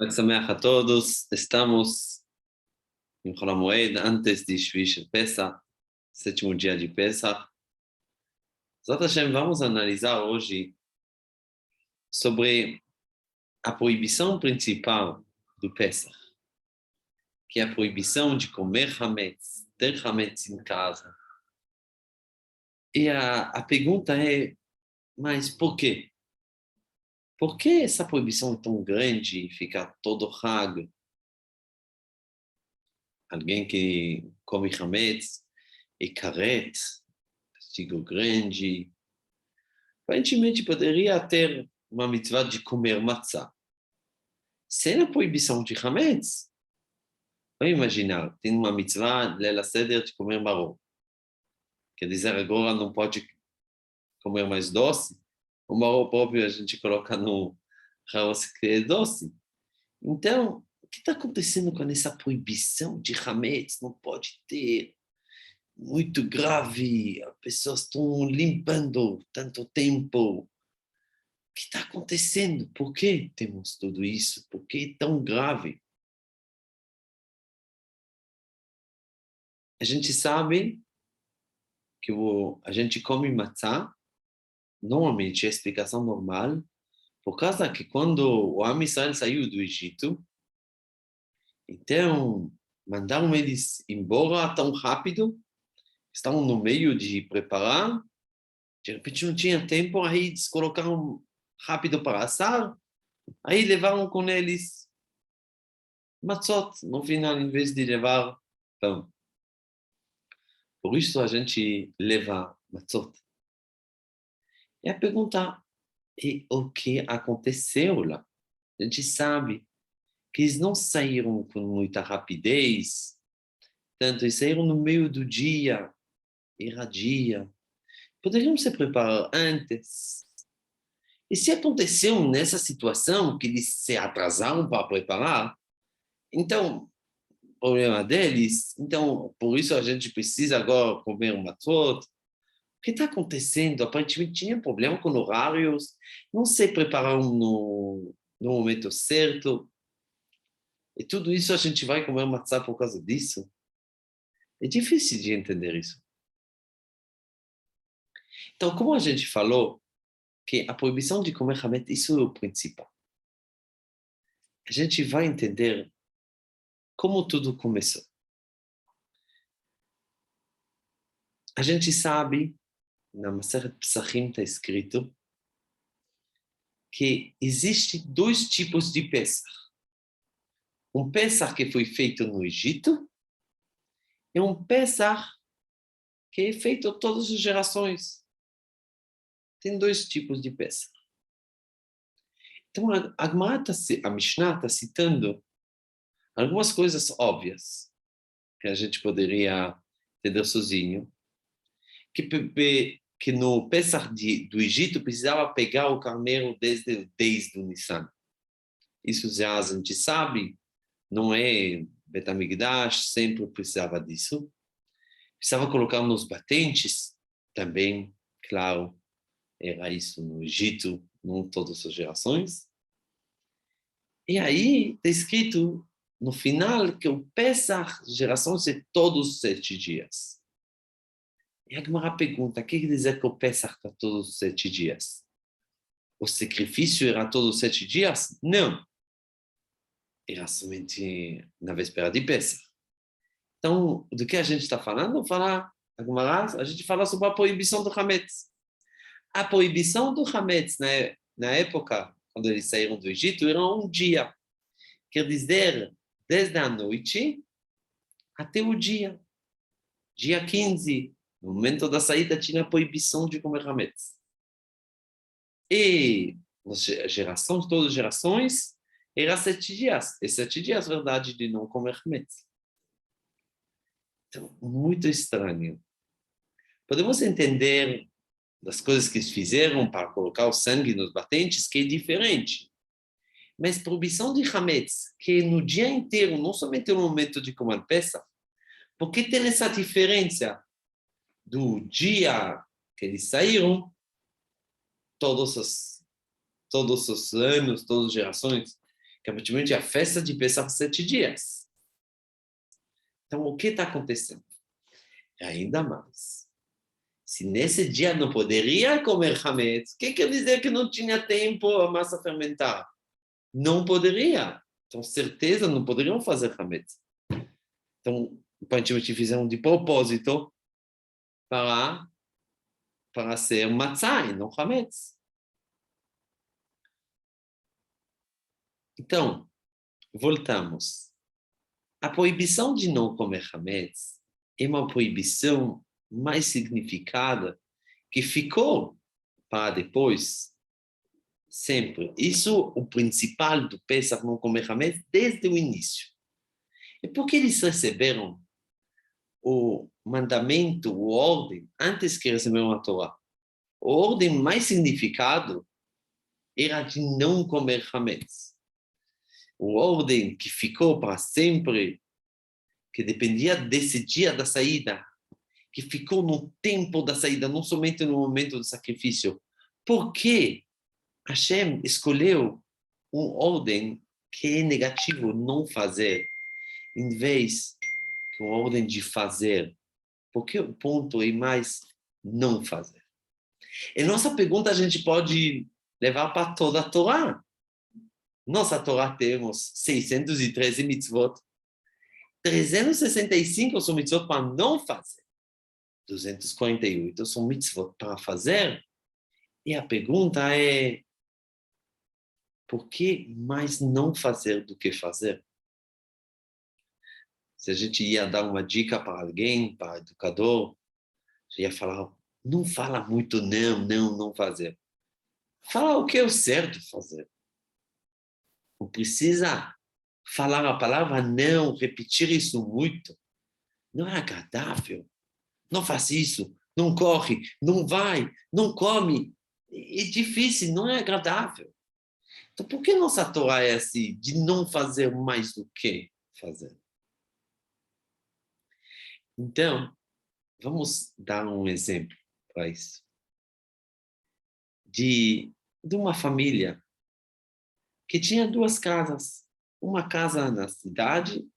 Chag Sameach a todos. Estamos em Chol HaMoed, antes de Shvi Shel Pesach, sétimo dia de Pesach. Zot Hashem, vamos analisar hoje sobre a proibição principal do Pesach, que é a proibição de comer Hametz, ter Hametz em casa. E a pergunta é, mas por quê? Por que essa proibição é tão grande e fica todo Hag? Alguém que come Hametz e caret, castigo grande. Aparentemente poderia ter uma mitzvah de comer matzah. Sem a proibição de Hametz, vamos imaginar, tem uma mitzvah, Leila Seder, de comer marrom. Quer dizer, agora não pode comer mais doce. O marrom próprio a gente coloca no arroz que é doce. Então, o que está acontecendo com essa proibição de Hametz? Não pode ter. Muito grave, as pessoas estão limpando tanto tempo. O que está acontecendo? Por que temos tudo isso? Por que é tão grave? A gente sabe que a gente come matzá, normalmente é a explicação normal, por causa que quando o Am Israel saiu do Egito, então mandaram eles embora tão rápido, estavam no meio de preparar, de repente não tinha tempo, aí eles colocaram rápido para assar, aí levaram com eles matzot, no final, em vez de levar pão. Por isso a gente leva matzot. E a pergunta é o que aconteceu lá. A gente sabe que eles não saíram com muita rapidez, tanto eles saíram no meio do dia, era dia. Poderiam se preparar antes. E se aconteceu nessa situação que eles se atrasaram para preparar, então, problema deles, então, por isso a gente precisa agora comer um matzot. O que está acontecendo? Aparentemente tinha problema com horários, não se prepararam no momento certo, e tudo isso a gente vai comer matzah por causa disso? É difícil de entender isso. Então, como a gente falou, que a proibição de comer hametz, isso é o principal. A gente vai entender como tudo começou. A gente sabe, na Masechet Pesachim está escrito, que existem dois tipos de Pesach. Um Pesach que foi feito no Egito e um Pesach que é feito todas as gerações. Tem dois tipos de Pesach. Então, a Mishnah está citando algumas coisas óbvias que a gente poderia entender sozinho, que no Pesach do Egito precisava pegar o carneiro desde o Nissan. Isso já a gente sabe, não é Bet HaMikdash, sempre precisava disso. Precisava colocar nos batentes, também, claro, era isso no Egito, não todas as gerações. E aí está escrito no final que o Pesach, gerações é todos os 7 dias. E a Gemara pergunta, o que quer dizer que o Pesach está todos os 7 dias? O sacrifício era todos os 7 dias? Não. Era somente na véspera de Pesach. Então, do que a gente está falando? A gente fala sobre a proibição do Hametz. A proibição do Hametz, né, na época, quando eles saíram do Egito, era um dia. Quer dizer, desde a noite até o dia. Dia 15, no momento da saída, tinha a proibição de comer Hametz. E nas gerações, todas as gerações, era 7 dias. E 7 dias, verdade, de não comer Hametz. Então, muito estranho. Podemos entender das coisas que eles fizeram para colocar o sangue nos batentes, que é diferente. Mas proibição de Hametz, que no dia inteiro, não somente no momento de comer Pesach, por que tem essa diferença do dia que eles saíram, todos os anos, todas as gerações, que aparentemente é a festa de Pesach 7 dias. Então, o que está acontecendo? Ainda mais. Se nesse dia não poderia comer hametz, o que quer dizer que não tinha tempo a massa fermentar? Não poderia. Então, certeza, não poderiam fazer hametz. Então, aparentemente fizeram de propósito para ser matzah e não hametz. Então, voltamos. A proibição de não comer hametz é uma proibição mais significada que ficou para depois, sempre. Isso o principal do Pesach, não comer hametz, desde o início. E por que eles receberam o mandamento, a ordem, antes que receberam a Torá? A ordem mais significado era de não comer hametz. A ordem que ficou para sempre, que dependia desse dia da saída, que ficou no tempo da saída, não somente no momento do sacrifício. Por que Hashem escolheu uma ordem que é negativo, não fazer, em vez de uma ordem de fazer? Porque o ponto é mais não fazer. E nossa pergunta a gente pode levar para toda a Torá. Nossa Torá temos 613 mitzvot. 365 são mitzvot para não fazer. 248 são mitzvot para fazer. E a pergunta é, por que mais não fazer do que fazer? Se a gente ia dar uma dica para alguém, para educador, ia falar, não fala muito não fazer. Fala o que é o certo fazer. Não precisa falar a palavra não, repetir isso muito. Não é agradável. Não faz isso, não corre, não vai, não come. É difícil, não é agradável. Então, por que nossa Torá é assim, de não fazer mais do que fazer? Então, vamos dar um exemplo para isso. De uma família que tinha duas casas. Uma casa na cidade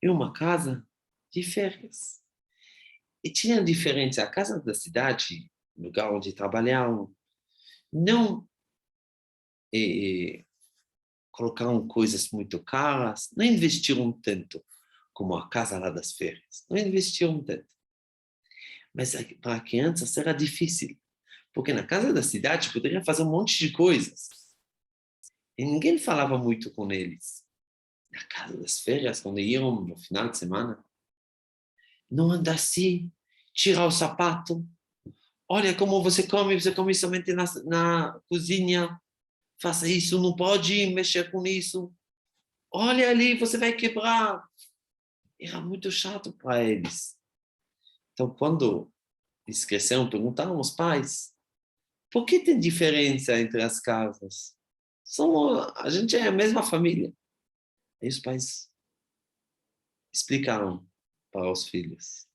e uma casa de férias. E tinha diferença. A casa da cidade, lugar onde trabalhavam, não colocaram coisas muito caras, não investiram tanto como a casa lá das férias. Não investiram tanto. Mas para crianças era difícil, porque na casa da cidade poderia fazer um monte de coisas. E ninguém falava muito com eles. Na casa das férias, quando iam no final de semana, não anda assim, tira o sapato. Olha como você come somente na cozinha. Faça isso, não pode mexer com isso. Olha ali, você vai quebrar. Era muito chato para eles. Então, quando eles cresceram, perguntaram aos pais, por que tem diferença entre as casas? A gente é a mesma família. Aí os pais explicaram para os filhos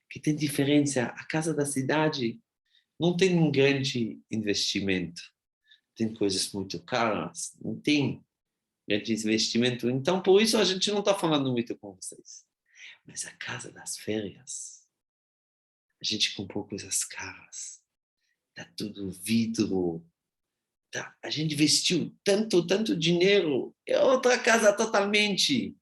que tem diferença. A casa da cidade não tem um grande investimento. Tem coisas muito caras, não tem grande investimento. Então, por isso, a gente não está falando muito com vocês. Mas a casa das férias, a gente comprou coisas caras. Tá tudo vidro. Tá, a gente investiu tanto dinheiro. É outra casa totalmente.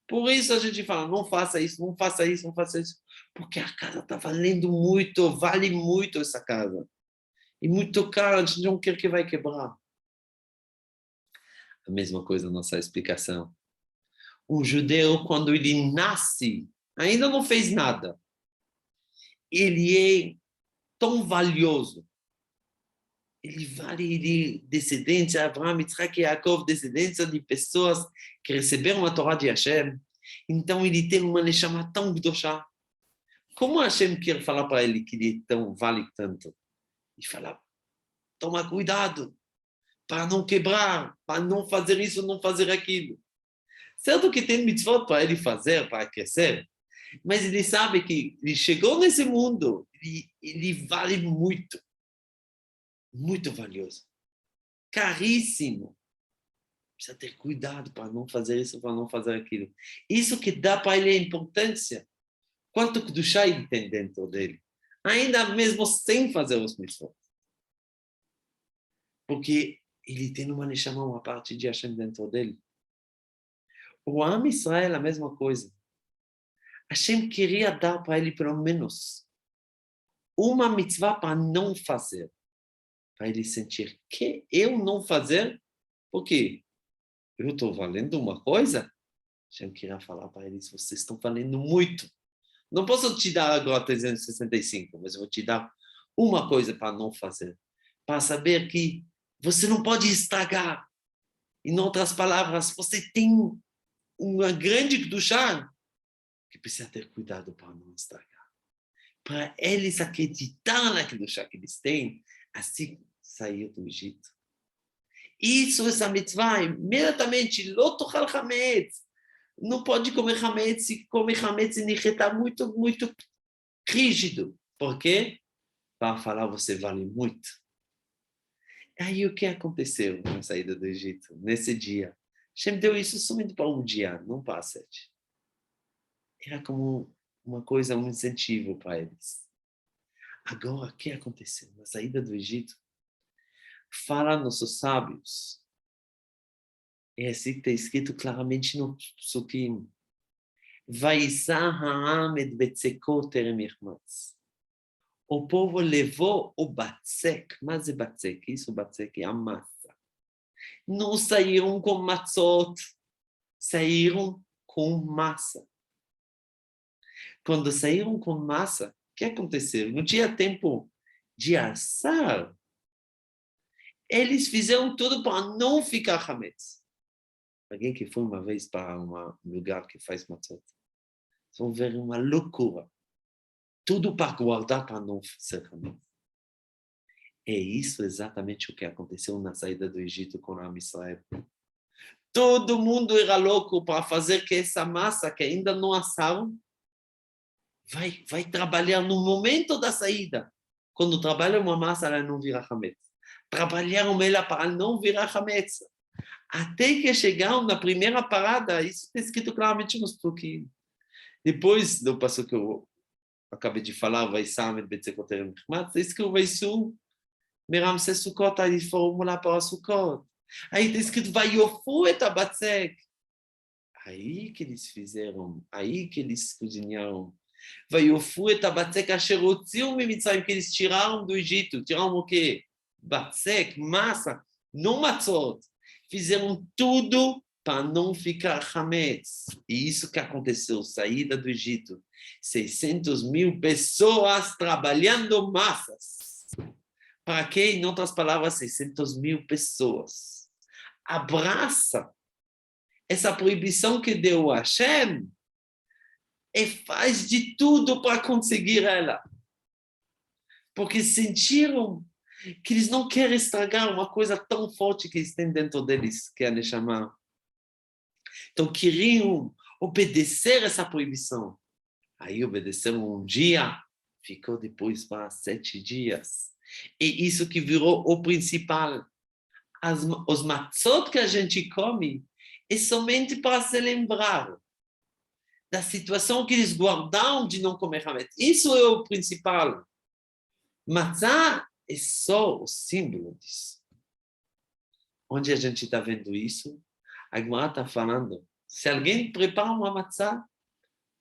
Por isso a gente fala, não faça isso, não faça isso, não faça isso. Porque a casa está valendo muito, vale muito essa casa. E muito caro, a gente não quer que vai quebrar. A mesma coisa, a nossa explicação. Um judeu, quando ele nasce, ainda não fez nada. Ele é tão valioso. Ele descendência, Abraham, Yitzhak e Yaakov, descendência de pessoas que receberam a Torá de Hashem. Então ele tem uma neshama tão gdoshá. Como Hashem quer falar para ele que ele vale tanto? E falar, toma cuidado, para não quebrar, para não fazer isso, não fazer aquilo. Certo que tem mitzvot para ele fazer, para crescer, mas ele sabe que ele chegou nesse mundo, ele vale muito, muito valioso, caríssimo. Precisa ter cuidado para não fazer isso, para não fazer aquilo. Isso que dá para ele a importância. Quanto Kedushá ele tem dentro dele. Ainda mesmo sem fazer os mitzvot. Porque ele tem uma neshama, uma parte de Hashem dentro dele. O Am Israel é a mesma coisa. Hashem queria dar para ele pelo menos uma mitzvah para não fazer. Para ele sentir que eu não fazer, por quê? Eu estou valendo uma coisa? Hashem queria falar para eles, vocês estão valendo muito. Não posso te dar agora 365, mas eu vou te dar uma coisa para não fazer. Para saber que você não pode estragar. Em outras palavras, você tem uma grande Kedushá que precisa ter cuidado para não estragar. Para eles acreditar na Kedushá que eles têm, assim sair do Egito. Isso, essa mitzvah, imediatamente, lo tochal chametz. Não pode comer chametz, se comer chametz está muito, muito rígido. Por quê? Para falar, você vale muito. Aí o que aconteceu na saída do Egito? Nesse dia, Hashem deu isso somente para um dia, não para 7. Era como uma coisa, um incentivo para eles. Agora, o que aconteceu? Na saída do Egito, fala nossos sábios, é assim que está escrito claramente no Psukim, Vaisá ha'am et betzeko terem yichmatz. O povo levou o batzek. Mas é batzek? Isso, batzek é a massa. Não saíram com matzot, saíram com massa. Quando saíram com massa, o que aconteceu? Não tinha tempo de assar. Eles fizeram tudo para não ficar chametz. Alguém que foi uma vez para um lugar que faz matzot, vão ver uma loucura. Tudo para guardar para não ser chametz. É isso exatamente o que aconteceu na saída do Egito com a Israel. Todo mundo era louco para fazer que essa massa que ainda não assaram vai trabalhar no momento da saída. Quando trabalha uma massa, ela não vira chametz. Trabalharam ela para não virar chametz. Até que chegaram na primeira parada, isso está escrito claramente nos Psukim. Depois do passo que eu acabei de falar, vai samet betzekoterem mechmat, está escrito vai su Meram se Sukkot, aí foram lá para Sukkot. Aí está escrito vai yofu et abatzek. Aí que eles fizeram, aí que eles cozinharam. Vaiofu et abatzek asher hotziu mimitzrayim, que eles tiraram do Egito. Tiraram o quê? Batzek, massa, não matzot. Fizeram tudo para não ficar chametz. E isso que aconteceu, saída do Egito. 600 mil pessoas trabalhando massas. Para quê? Em outras palavras, 600 mil pessoas. Abraça essa proibição que deu a Hashem e faz de tudo para conseguir ela. Porque sentiram que eles não querem estragar uma coisa tão forte que eles têm dentro deles, que é a Neshama. Então, queriam obedecer essa proibição. Aí obedeceram um dia, ficou depois para 7 dias. E isso que virou o principal. Os matzot que a gente come é somente para se lembrar da situação que eles guardaram de não comer hametz. Isso é o principal. Matzah é só o símbolo disso. Onde a gente está vendo isso? A Gemara está falando, se alguém prepara uma matzah,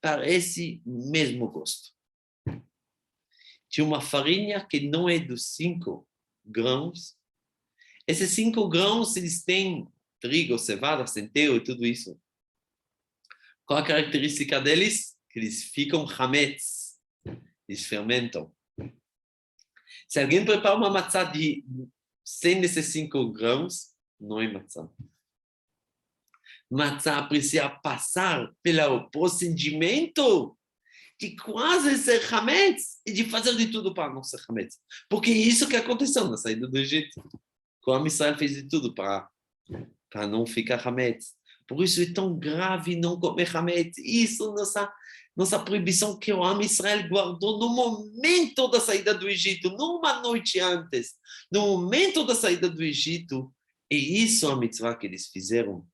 parece mesmo gosto. Tinha uma farinha que não é dos 5 grãos. Esses 5 grãos, eles têm trigo, cevada, centeio e tudo isso. Qual a característica deles? Que eles ficam chametz. Eles fermentam. Se alguém prepara uma matzah sem esses 5 grãos, não é matzah. Matzah precisa passar pelo procedimento de quase ser chametz e de fazer de tudo para não ser chametz. Porque é isso que aconteceu na saída do Egito. O Am Israel fez de tudo para não ficar chametz. Por isso é tão grave não comer chametz. Isso, nossa proibição que o Am Israel guardou no momento da saída do Egito, não uma noite antes. No momento da saída do Egito, E isso é a mitzvah que eles fizeram.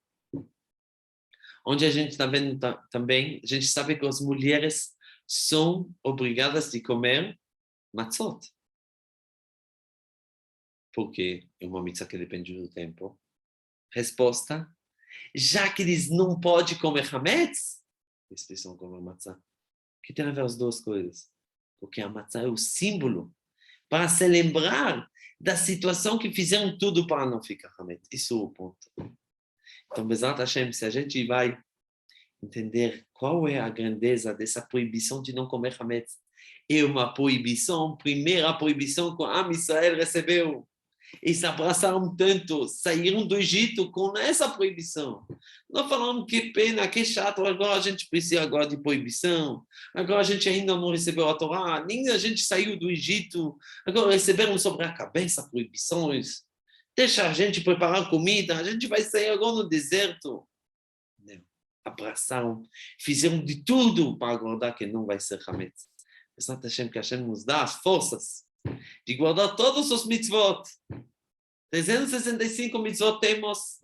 Onde a gente está vendo também, a gente sabe que as mulheres são obrigadas de comer matzot. Porque é uma mitzvah que depende do tempo. Resposta, já que eles não podem comer hametz, eles precisam comer matzah. O que tem a ver as duas coisas? Porque a matzah é o símbolo para se lembrar da situação que fizeram tudo para não ficar hametz. Isso é o ponto. Então, Bezat Hashem, se a gente vai entender qual é a grandeza dessa proibição de não comer hametz, é uma proibição, primeira proibição que Am Israel recebeu. Eles abraçaram tanto, saíram do Egito com essa proibição. Não falando que pena, que chato, agora a gente precisa agora de proibição, agora a gente ainda não recebeu a Torá, nem a gente saiu do Egito, agora receberam sobre a cabeça proibições, deixa a gente preparar comida, a gente vai sair agora no deserto. Não. Abraçaram, fizeram de tudo para guardar que não vai ser hametz. Pessoal, que Hashem nos dá as forças de guardar todos os mitzvot. 365 mitzvot temos,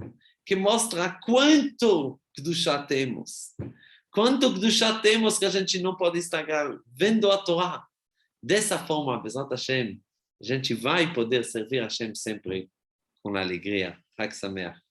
que mostra quanto Kedushá temos. Quanto Kedushá temos que a gente não pode estragar vendo a Torá. Dessa forma, Bezat Hashem, a gente vai poder servir a Hashem sempre com alegria. Chag Sameach.